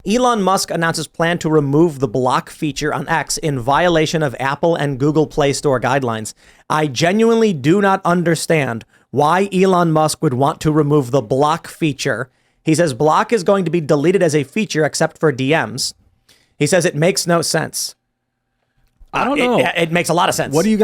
Elon Musk announces plan to remove the block feature on X in violation of Apple and Google Play Store guidelines. I genuinely do not understand why Elon Musk would want to remove the block feature. He says block is going to be deleted as a feature except for DMs. He says it makes no sense. I don't know. It makes a lot of sense. What do you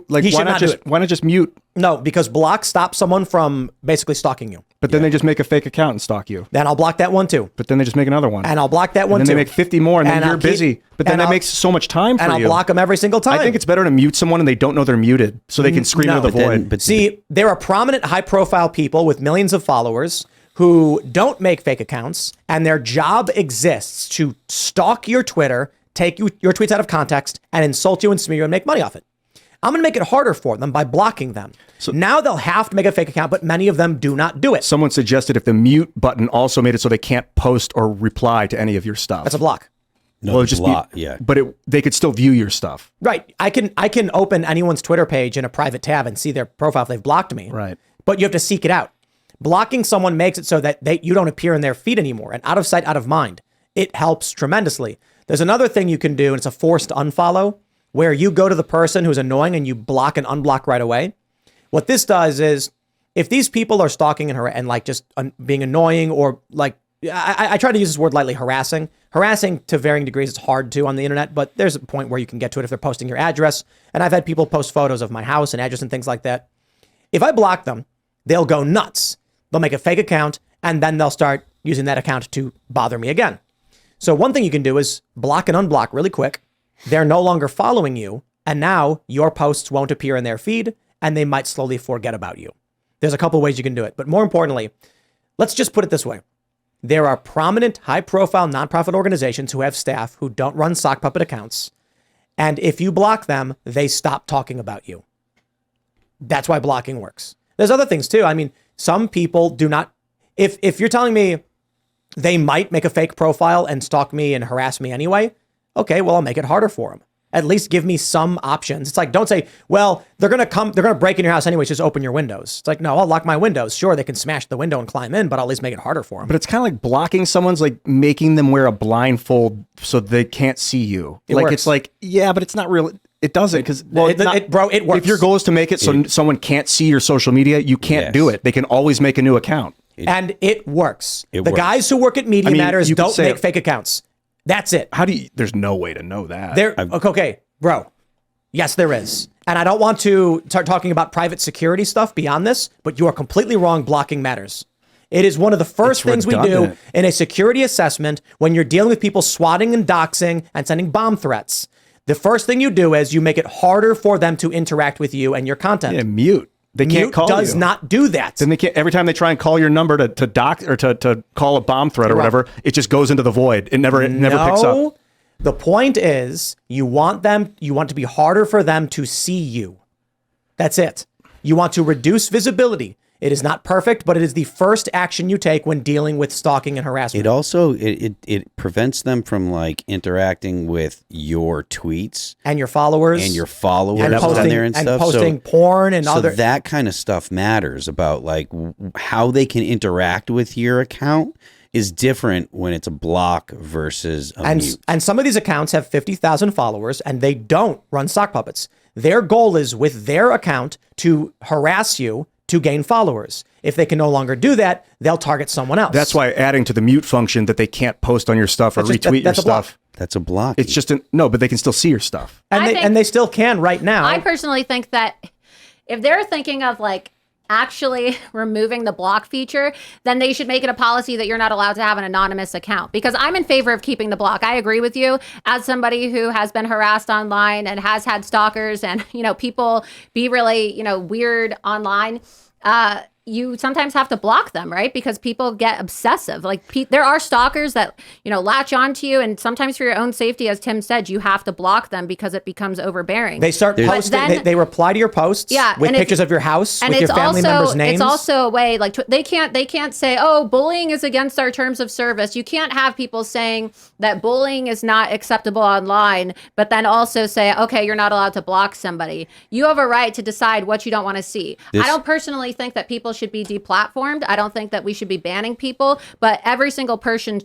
like? Why not just mute? No, because block stops someone from basically stalking you. But then they just make a fake account and stalk you. Then I'll block that one too. But then they just make another one. And I'll block that one too. And then they make 50 more and then you're busy. But then that makes so much time for you. And I'll block them every single time. I think it's better to mute someone and they don't know they're muted so they can scream into the void. But see, there are prominent high profile people with millions of followers who don't make fake accounts and their job exists to stalk your Twitter, take your tweets out of context and insult you and smear you and make money off it. I'm going to make it harder for them by blocking them. So now they'll have to make a fake account, but many of them do not do it. Someone suggested if the mute button also made it so they can't post or reply to any of your stuff. That's a block. No, well, just block. Yeah. But they could still view your stuff. Right. I can open anyone's Twitter page in a private tab and see their profile if they've blocked me. Right. But you have to seek it out. Blocking someone makes it so that you don't appear in their feed anymore. And out of sight, out of mind. It helps tremendously. There's another thing you can do, and it's a forced unfollow, where you go to the person who's annoying and you block and unblock right away. What this does is, if these people are stalking and like just being annoying or like, I try to use this word lightly, harassing. Harassing to varying degrees is hard to on the internet, but there's a point where you can get to it if they're posting your address. And I've had people post photos of my house and address and things like that. If I block them, they'll go nuts. They'll make a fake account and then they'll start using that account to bother me again. So one thing you can do is block and unblock really quick. They're no longer following you, and now your posts won't appear in their feed, and they might slowly forget about you. There's a couple ways you can do it, but more importantly, let's just put it this way. There are prominent, high-profile nonprofit organizations who have staff who don't run sock puppet accounts, and if you block them, they stop talking about you. That's why blocking works. There's other things too. I mean, some people do not, if you're telling me they might make a fake profile and stalk me and harass me anyway, okay, well, I'll make it harder for them. At least give me some options. It's like, don't say, well, they're going to break in your house anyway, just open your windows. It's like, no, I'll lock my windows. Sure, they can smash the window and climb in, but I'll at least make it harder for them. But it's kind of like blocking someone's like making them wear a blindfold so they can't see you. It like, works. It's like, yeah, but it's not real. It doesn't because, well, it works. If your goal is to make it so someone can't see your social media, you can't do it. They can always make a new account. And it works. The guys who work at Media Matters don't make fake accounts. That's it. How do you, there's no way to know that. Okay, bro. Yes, there is. And I don't want to start talking about private security stuff beyond this, but you are completely wrong. Blocking matters. It is one of the first things we do in a security assessment when you're dealing with people swatting and doxing and sending bomb threats. The first thing you do is you make it harder for them to interact with you and your content. Yeah, mute. They can't call you. Mute does not do that. Then they can't. Every time they try and call your number to dox or to call a bomb threat or whatever, it just goes into the void. It never picks up. The point is, you want to be harder for them to see you. That's it. You want to reduce visibility. It is not perfect, but it is the first action you take when dealing with stalking and harassment. It also it prevents them from like interacting with your tweets and your followers and posting, on there and stuff. Posting porn and other. So that kind of stuff matters about like how they can interact with your account is different when it's a block versus a mute. And some of these accounts have 50,000 followers and they don't run sock puppets. Their goal is with their account to harass you to gain followers. If they can no longer do that, they'll target someone else. That's why adding to the mute function that they can't post on your stuff or retweet your stuff. That's a block. It's just no, but they can still see your stuff. And they still can right now. I personally think that if they're thinking of like actually removing the block feature, then they should make it a policy that you're not allowed to have an anonymous account, because I'm in favor of keeping the block. I agree with you as somebody who has been harassed online and has had stalkers and, people be really, weird online. You sometimes have to block them, right? Because people get obsessive. Like there are stalkers that, latch onto you, and sometimes for your own safety, as Tim said, you have to block them because it becomes overbearing. They start posting, they reply to your posts with pictures of your house, with your family members' names. It's also a way, like they can't say, oh, bullying is against our terms of service. You can't have people saying that bullying is not acceptable online, but then also say, okay, you're not allowed to block somebody. You have a right to decide what you don't want to see. I don't personally think that people should be deplatformed. I don't think that we should be banning people, but every single person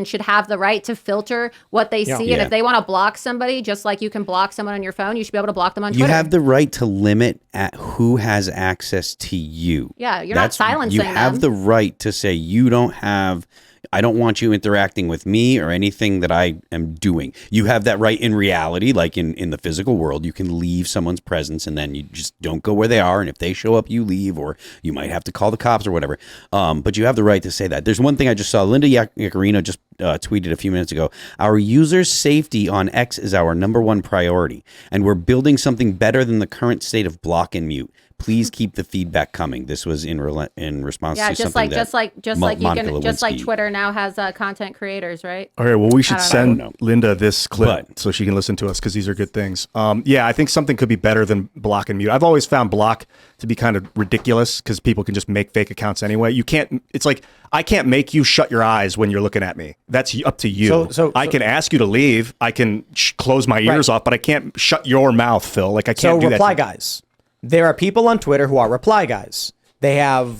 should have the right to filter what they see. And if they want to block somebody, just like you can block someone on your phone, you should be able to block them on Twitter. You have the right to limit at who has access to you. Yeah, you're not silencing them. You have the right to say I don't want you interacting with me or anything that I am doing. You have that right in reality, like in the physical world. You can leave someone's presence and then you just don't go where they are. And if they show up, you leave, or you might have to call the cops or whatever. But you have the right to say that. There's one thing I just saw. Linda Yaccarino just tweeted a few minutes ago. Our users' safety on X is our #1 priority, and we're building something better than the current state of block and mute. Please keep the feedback coming. This was in response to something just like Twitter now has content creators, right? All right. Well, we should send know. Linda this clip so she can listen to us, because these are good things. Yeah, I think something could be better than block and mute. I've always found block to be kind of ridiculous because people can just make fake accounts anyway. You can't. It's like I can't make you shut your eyes when you're looking at me. That's up to you. So I can ask you to leave. I can close my ears off, but I can't shut your mouth, Phil. Like I can't do that. So reply guys. There are people on Twitter who are reply guys. They have,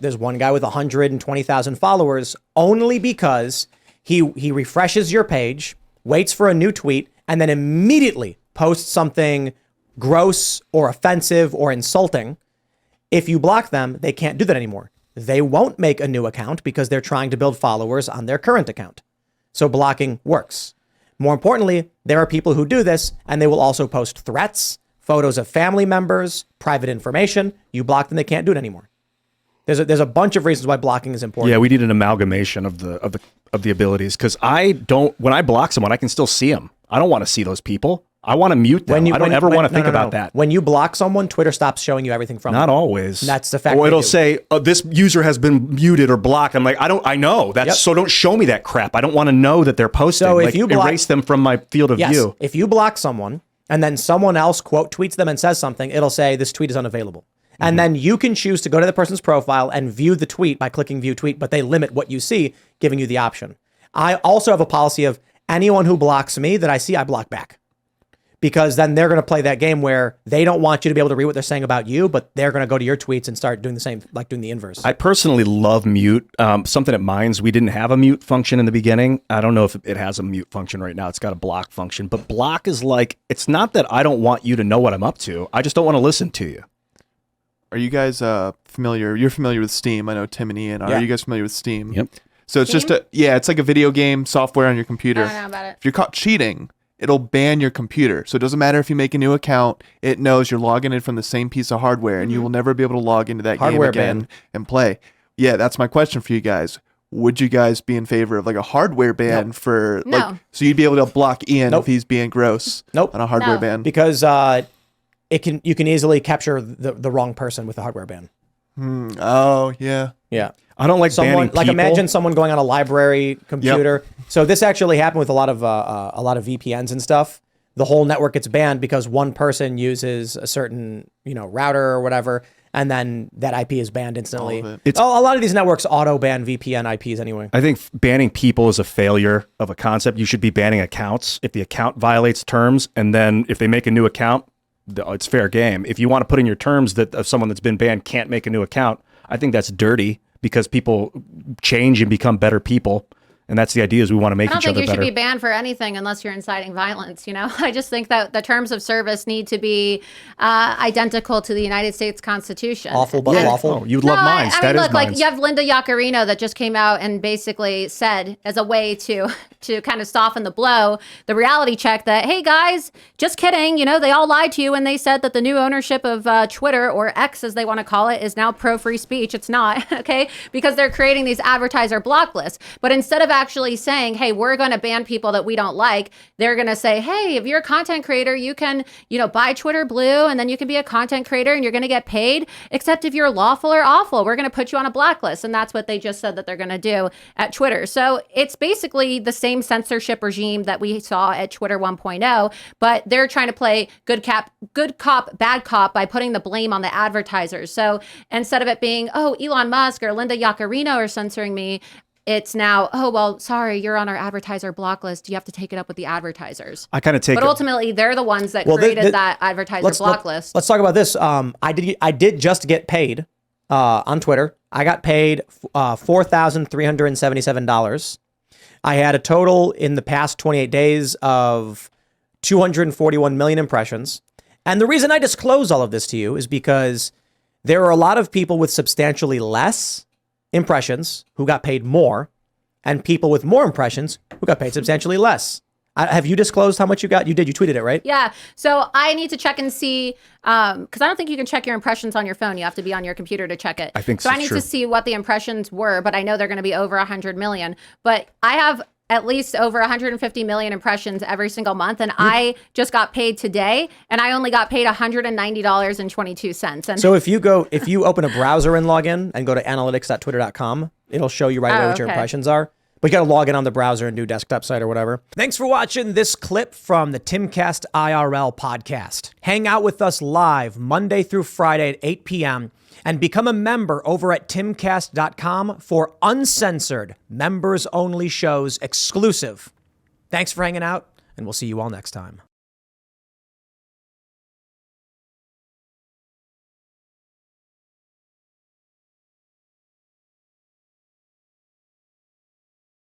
there's one guy with 120,000 followers only because he refreshes your page, waits for a new tweet, and then immediately posts something gross or offensive or insulting. If you block them, they can't do that anymore. They won't make a new account because they're trying to build followers on their current account. So blocking works. More importantly, there are people who do this, and they will also post threats, photos of family members, private information. You block them, they can't do it anymore. There's a bunch of reasons why blocking is important. Yeah, we need an amalgamation of the abilities, because when I block someone, I can still see them. I don't want to see those people. I want to mute them. I don't ever want to think about that. When you block someone, Twitter stops showing you everything from them. Not always. That's the fact. Or it'll say, this user has been muted or blocked. I'm like, I know. So don't show me that crap. I don't want to know that they're posting. So if you erase them from my field of view. If you block someone and then someone else quote tweets them and says something, it'll say this tweet is unavailable. And then you can choose to go to the person's profile and view the tweet by clicking view tweet, but they limit what you see, giving you the option. I also have a policy of anyone who blocks me that I see, I block back. Because then they're going to play that game where they don't want you to be able to read what they're saying about you, but they're going to go to your tweets and start doing the same, like doing the inverse. I personally love mute. Something at Minds, we didn't have a mute function in the beginning. I don't know if it has a mute function right now. It's got a block function, but block is like, it's not that I don't want you to know what I'm up to. I just don't want to listen to you. Are you guys familiar? You're familiar with Steam. I know Tim and Ian are. Yeah. Are you guys familiar with Steam? Yep. So it's just it's like a video game software on your computer. I don't know about it. If you're caught cheating, it'll ban your computer. So it doesn't matter if you make a new account, it knows you're logging in from the same piece of hardware, and you will never be able to log into that Hardware game again ban. and play. Yeah, that's my question for you guys. Would you guys be in favor of like a hardware ban for like so you'd be able to block Ian if he's being gross on a hardware ban? Because you can easily capture the wrong person with a hardware ban. Oh, yeah. Yeah. I don't like banning people. Like imagine someone going on a library computer. Yep. So this actually happened with a lot of VPNs and stuff. The whole network gets banned because one person uses a certain router or whatever, and then that IP is banned instantly. A lot of these networks auto ban VPN IPs anyway. I think banning people is a failure of a concept. You should be banning accounts if the account violates terms, and then if they make a new account, it's fair game. If you want to put in your terms that someone that's been banned can't make a new account, I think that's dirty because people change and become better people. And that's the idea, is we want to make each other better. I don't think you should be banned for anything unless you're inciting violence, I just think that the terms of service need to be identical to the United States Constitution. Awful, but lawful. Oh, you'd love Minds. I mean, look, like you have Linda Yaccarino that just came out and basically said, as a way to kind of soften the blow, the reality check that, hey guys, just kidding, they all lied to you when they said that the new ownership of Twitter, or X as they want to call it, is now pro-free speech. It's not, okay? Because they're creating these advertiser block lists. But instead of actually saying, hey, we're going to ban people that we don't like, they're going to say, hey, if you're a content creator, you can, buy Twitter Blue, and then you can be a content creator and you're going to get paid, except if you're lawful or awful, we're going to put you on a blacklist. And that's what they just said that they're going to do at Twitter. So it's basically the same censorship regime that we saw at Twitter 1.0, but they're trying to play good cop, bad cop by putting the blame on the advertisers. So instead of it being, oh, Elon Musk or Linda Yaccarino are censoring me, it's now, oh, well, sorry, you're on our advertiser block list. You have to take it up with the advertisers. I kind of take But ultimately, they're the ones that created that advertiser block list. Let's talk about this. I did just get paid on Twitter. I got paid $4,377. I had a total in the past 28 days of 241 million impressions. And the reason I disclose all of this to you is because there are a lot of people with substantially less impressions who got paid more, and people with more impressions who got paid substantially less. Have you disclosed how much you got? You did. You tweeted it, right? Yeah. So I need to check and see, because I don't think you can check your impressions on your phone. You have to be on your computer to check it. I think so. I need to see what the impressions were, but I know they're going to be over 100 million. But I have at least over 150 million impressions every single month. And I just got paid today, and I only got paid $190.22. And so if you open a browser and log in and go to analytics.twitter.com, it'll show you right away what your impressions are. But you got to log in on the browser and do desktop site or whatever. Thanks for watching this clip from the Timcast IRL podcast. Hang out with us live Monday through Friday at 8 p.m. and become a member over at timcast.com for uncensored, members-only shows exclusive. Thanks for hanging out, and we'll see you all next time.